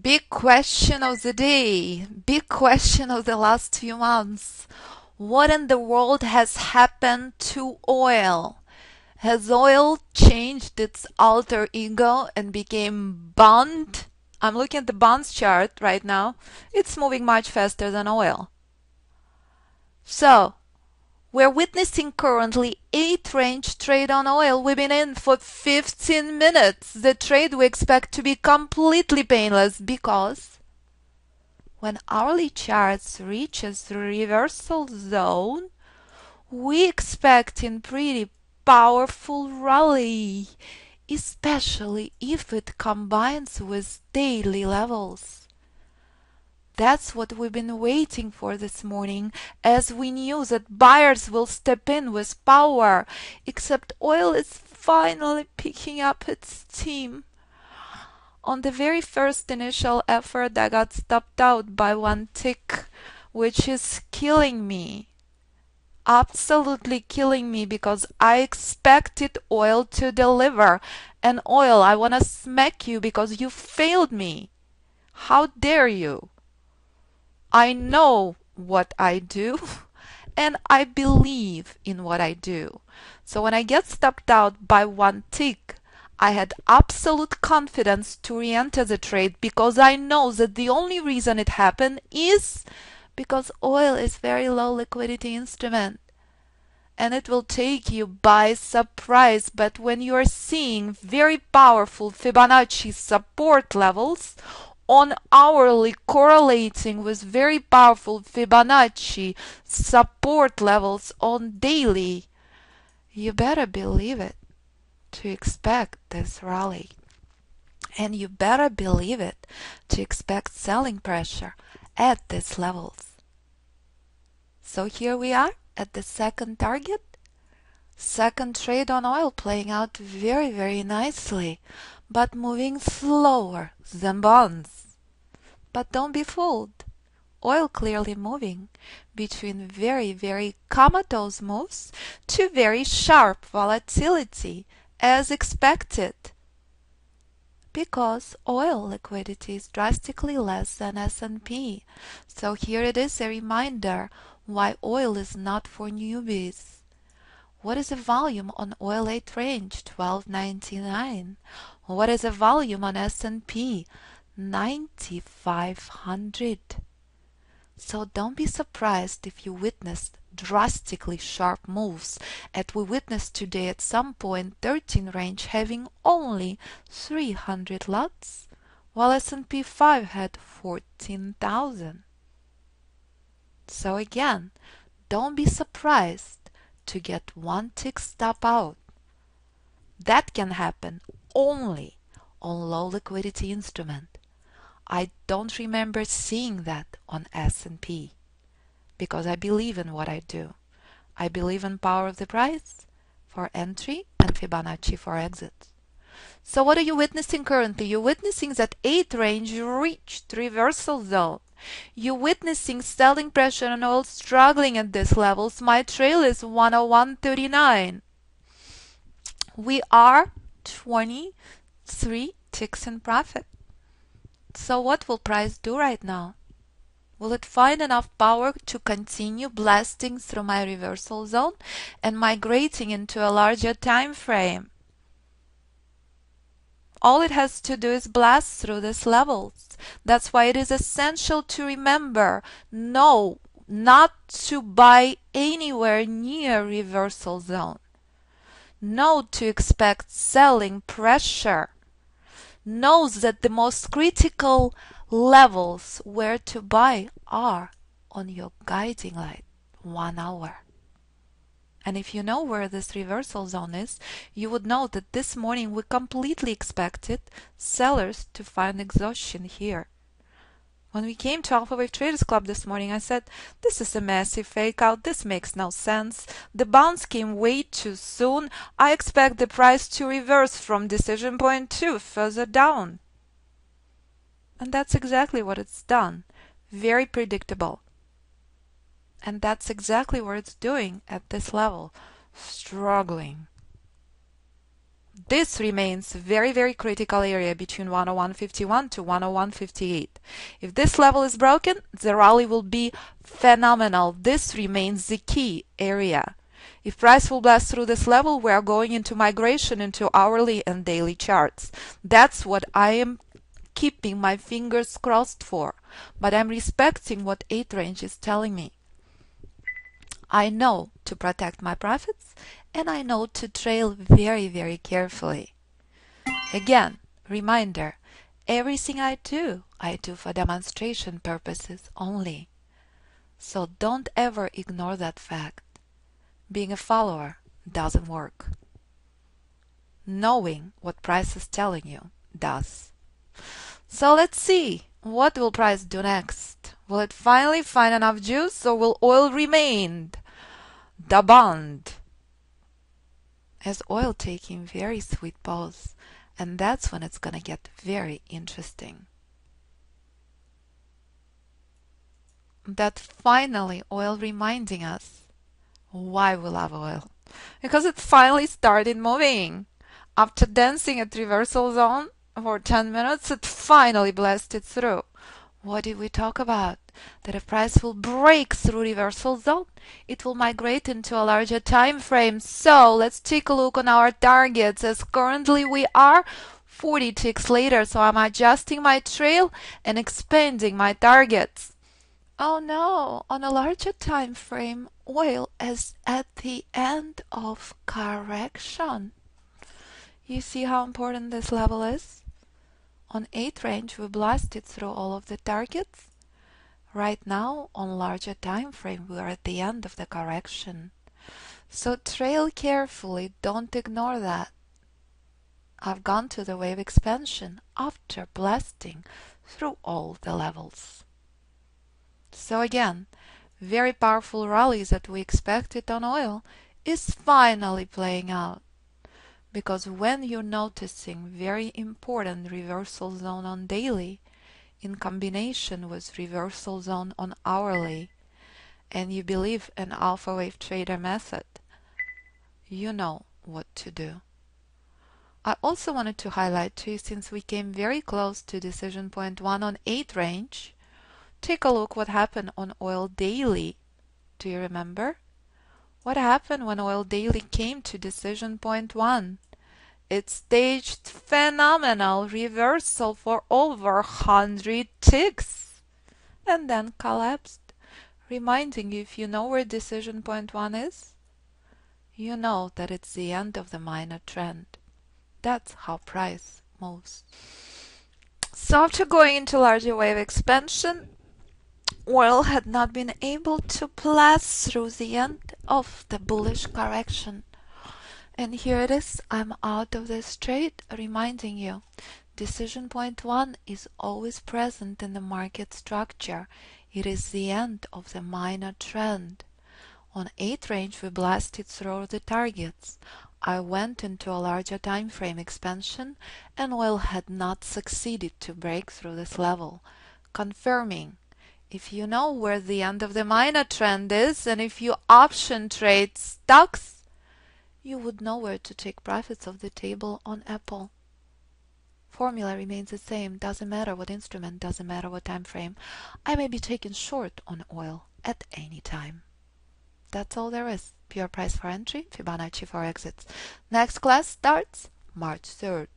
Big question of the day, big question of the last few months. What in the world has happened to oil? Has oil changed its alter ego and became bond? I'm looking at the bonds chart right now. It's moving much faster than oil. So, we're witnessing currently 8-range trade on oil. We've been in for 15 minutes. The trade we expect to be completely painless because when hourly charts reaches the reversal zone, we expect in pretty powerful rally, especially if it combines with daily levels. That's what we've been waiting for this morning, as we knew that buyers will step in with power, except oil is finally picking up its steam. On the very first initial effort, I got stopped out by one tick, which is killing me. Absolutely killing me, because I expected oil to deliver. And oil, I want to smack you because you failed me. How dare you? I know what I do and I believe in what I do. So when I get stopped out by one tick, I had absolute confidence to re-enter the trade because I know that the only reason it happened is because oil is very low liquidity instrument and it will take you by surprise. But when you are seeing very powerful Fibonacci support levels on hourly correlating with very powerful Fibonacci support levels on daily, you better believe it to expect this rally. And you better believe it to expect selling pressure at these levels. So here we are at the second target. Second trade on oil playing out very, very nicely, but moving slower than bonds. But don't be fooled. Oil clearly moving between very, very comatose moves to very sharp volatility as expected. Because oil liquidity is drastically less than S&P. So here it is a reminder why oil is not for newbies. What is the volume on oil 8 range? 1299. What is the volume on S&P? 9500. So don't be surprised if you witnessed drastically sharp moves as we witnessed today at some point 13 range having only 300 lots, while S&P 5 had 14,000. So again, don't be surprised to get one tick stop out. That can happen only on low liquidity instrument. I don't remember seeing that on S&P because I believe in what I do. I believe in power of the price for entry and Fibonacci for exit. So what are you witnessing currently? You're witnessing that 8 range reached reversal zone. You're witnessing selling pressure on oil struggling at these levels. My trail is 101.39. We are 23 ticks in profit. So what will price do right now? Will it find enough power to continue blasting through my reversal zone and migrating into a larger time frame? All it has to do is blast through these levels. That's why it is essential to remember, no, not to buy anywhere near reversal zone. No, to expect selling pressure. Knows that the most critical levels where to buy are on your guiding light, 1 hour. And if you know where this reversal zone is, you would know that this morning we completely expected sellers to find exhaustion here. When we came to Alpha Wave Traders Club this morning, I said, this is a massive fake out, this makes no sense. The bounce came way too soon. I expect the price to reverse from decision point 2 further down. And that's exactly what it's done. Very predictable. And that's exactly what it's doing at this level. Struggling. This remains very, very critical area between 101.51 to 101.58. If this level is broken, the rally will be phenomenal. This remains the key area. If price will blast through this level, we are going into migration into hourly and daily charts. That's what I am keeping my fingers crossed for. But I'm respecting what 8 range is telling me. I know to protect my profits, and I know to trail very, very carefully. Again, reminder, everything I do for demonstration purposes only. So don't ever ignore that fact. Being a follower doesn't work. Knowing what price is telling you does. So let's see, what will price do next? Will it finally find enough juice, or will oil remain the bond? As oil taking very sweet pause, and that's when it's gonna get very interesting. That finally oil reminding us why we love oil. Because it finally started moving. After dancing at reversal zone for 10 minutes, it finally blasted through. What did we talk about? That if price will break through reversal zone, it will migrate into a larger time frame. So let's take a look on our targets, as currently we are 40 ticks later. So I'm adjusting my trail and expanding my targets. Oh no, on a larger time frame, oil is at the end of correction. You see how important this level is? On 8 range, we blasted through all of the targets. Right now, on larger time frame, we are at the end of the correction. So trail carefully, don't ignore that. I've gone to the wave expansion after blasting through all the levels. So again, very powerful rallies that we expected on oil is finally playing out. Because when you're noticing very important reversal zone on daily in combination with reversal zone on hourly, and you believe in alpha wave trader method, you know what to do. I also wanted to highlight to you, since we came very close to decision point 1 on 8 range, take a look what happened on oil daily. Do you remember? What happened when oil daily came to decision point 1? It staged phenomenal reversal for over 100 ticks and then collapsed. Reminding you, if you know where decision point 1 is, you know that it's the end of the minor trend. That's how price moves. So after going into larger wave expansion, oil had not been able to blast through the end of the bullish correction. And here it is, I'm out of this trade, reminding you, decision point 1 is always present in the market structure. It is the end of the minor trend. On 8 range, we blasted through the targets. I went into a larger time frame expansion, and oil had not succeeded to break through this level, confirming, if you know where the end of the minor trend is, and if you option trade stocks, you would know where to take profits off the table on Apple. Formula remains the same, doesn't matter what instrument, doesn't matter what time frame. I may be taken short on oil at any time. That's all there is. Pure price for entry, Fibonacci for exits. Next class starts March 3rd.